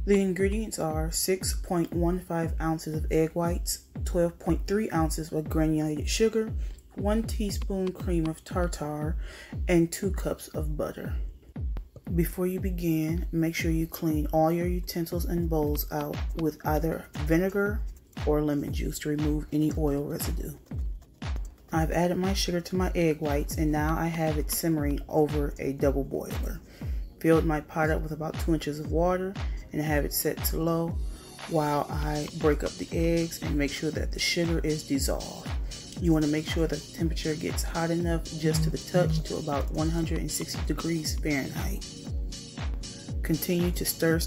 The ingredients are 6.15 ounces of egg whites, 12.3 ounces of granulated sugar, 1 teaspoon cream of tartar, and 2 cups of butter. Before you begin, make sure you clean all your utensils and bowls out with either vinegar or lemon juice to remove any oil residue. I've added my sugar to my egg whites and now I have it simmering over a double boiler. Filled my pot up with about 2 inches of water and have it set to low while I break up the eggs and make sure that the sugar is dissolved. You want to make sure the temperature gets hot enough just to the touch to about 160 degrees Fahrenheit. Continue to stir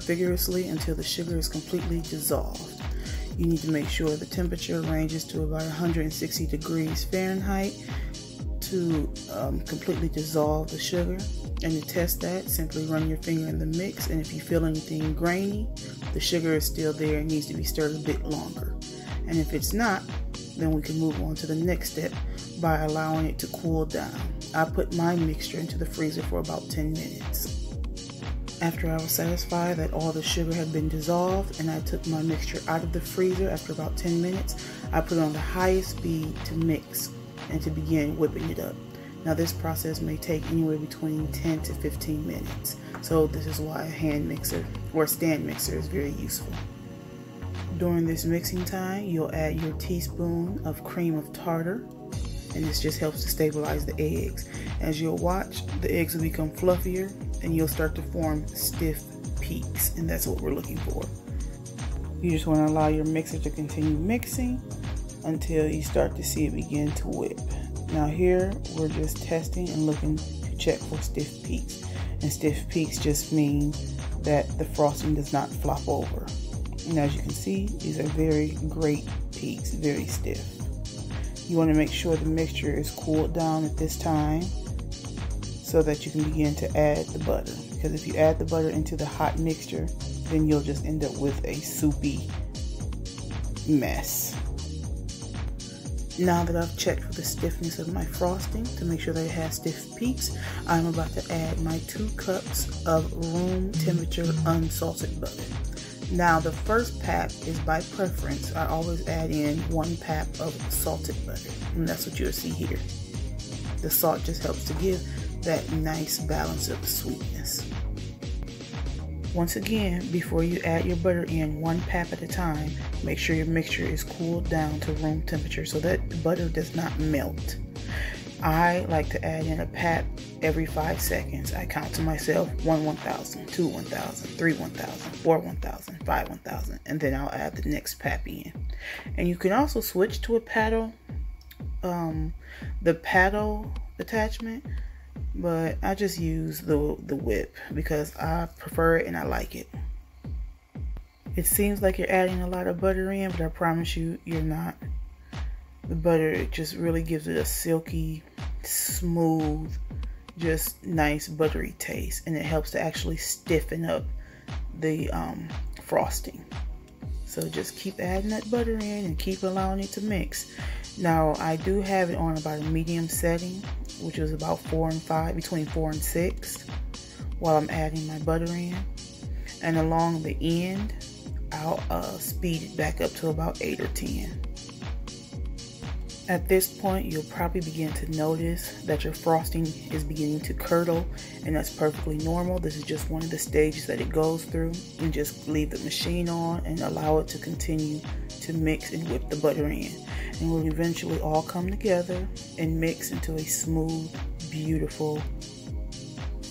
vigorously until the sugar is completely dissolved. You need to make sure the temperature ranges to about 160 degrees Fahrenheit to completely dissolve the sugar. And to test that, simply run your finger in the mix, and if you feel anything grainy, the sugar is still there and needs to be stirred a bit longer. And if it's not, then we can move on to the next step by allowing it to cool down. I put my mixture into the freezer for about 10 minutes. After I was satisfied that all the sugar had been dissolved and I took my mixture out of the freezer after about 10 minutes, I put it on the highest speed to mix and to begin whipping it up. Now this process may take anywhere between 10 to 15 minutes. So this is why a hand mixer or a stand mixer is very useful. During this mixing time, you'll add your teaspoon of cream of tartar, and this just helps to stabilize the eggs. As you'll watch, the eggs will become fluffier and you'll start to form stiff peaks, and that's what we're looking for. You just want to allow your mixer to continue mixing until you start to see it begin to whip. Now here, we're just testing and looking to check for stiff peaks. And stiff peaks just mean that the frosting does not flop over. And as you can see, these are very great peaks, very stiff. You want to make sure the mixture is cooled down at this time so that you can begin to add the butter. Because if you add the butter into the hot mixture, then you'll just end up with a soupy mess. Now that I've checked for the stiffness of my frosting to make sure that it has stiff peaks, I'm about to add my 2 cups of room temperature unsalted butter. Now the first pap is by preference. I always add in 1 pap of salted butter, and that's what you'll see here. The salt just helps to give that nice balance of sweetness. Once again, before you add your butter in 1 pap at a time, make sure your mixture is cooled down to room temperature so that the butter does not melt. I like to add in a pap every 5 seconds. I count to myself 1 1000, 2 1000, 3 1000, 4 1000, 5 1000, and then I'll add the next pap in. And you can also switch to a paddle, the paddle attachment, but I just use the whip because I prefer it and I like it. It seems like you're adding a lot of butter in, but I promise you, you're not. The butter, it just really gives it a silky, smooth, just nice buttery taste, and it helps to actually stiffen up the frosting. So just keep adding that butter in and keep allowing it to mix. Now I do have it on about a medium setting, which is about 4 and 5, between 4 and 6, while I'm adding my butter in. And along the end, I'll speed it back up to about 8 or 10. At this point, you'll probably begin to notice that your frosting is beginning to curdle, and that's perfectly normal. This is just one of the stages that it goes through. And just leave the machine on and allow it to continue to mix and whip the butter in. And we'll eventually all come together and mix into a smooth, beautiful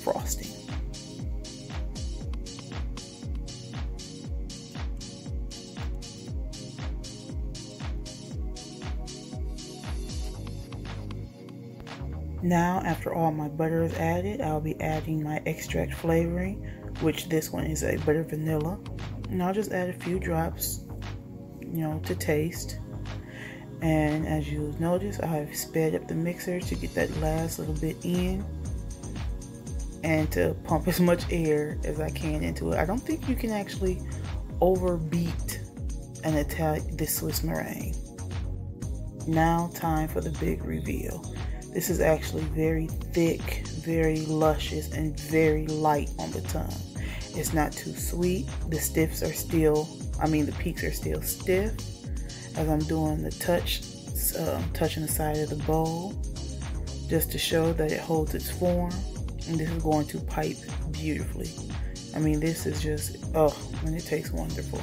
frosting. Now, after all my butter is added, I'll be adding my extract flavoring, which this one is a butter vanilla. And I'll just add a few drops, to taste. And as you'll notice, I've sped up the mixer to get that last little bit in and to pump as much air as I can into it. I don't think you can actually overbeat this Swiss meringue. Now, time for the big reveal. This is actually very thick, very luscious, and very light on the tongue. It's not too sweet. The peaks are still stiff as I'm doing the touching the side of the bowl, just to show that it holds its form. And this is going to pipe beautifully. I mean, this is just, and it tastes wonderful.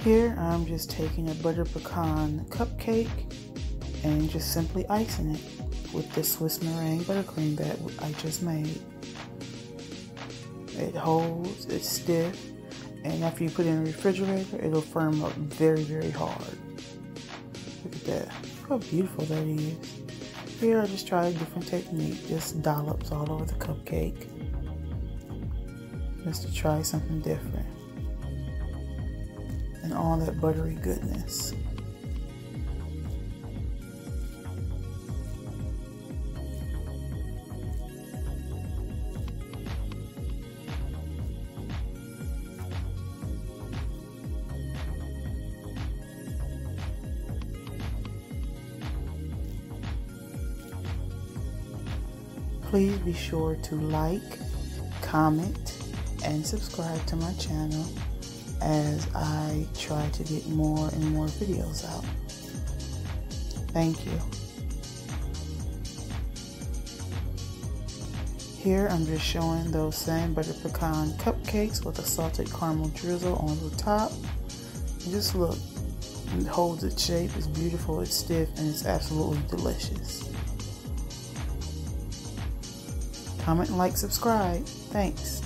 Here I'm just taking a butter pecan cupcake and just simply icing it with the Swiss Meringue Buttercream that I just made. It holds, it's stiff, and after you put it in the refrigerator, it'll firm up very, very hard. Look at that. Look how beautiful that is. Here I just tried a different technique, just dollops all over the cupcake, just to try something different. And all that buttery goodness. Please be sure to like, comment, and subscribe to my channel as I try to get more and more videos out. Thank you. Here I'm just showing those same butter pecan cupcakes with a salted caramel drizzle on the top. And just look, it holds its shape, it's beautiful, it's stiff, and it's absolutely delicious. Comment, like, subscribe. Thanks.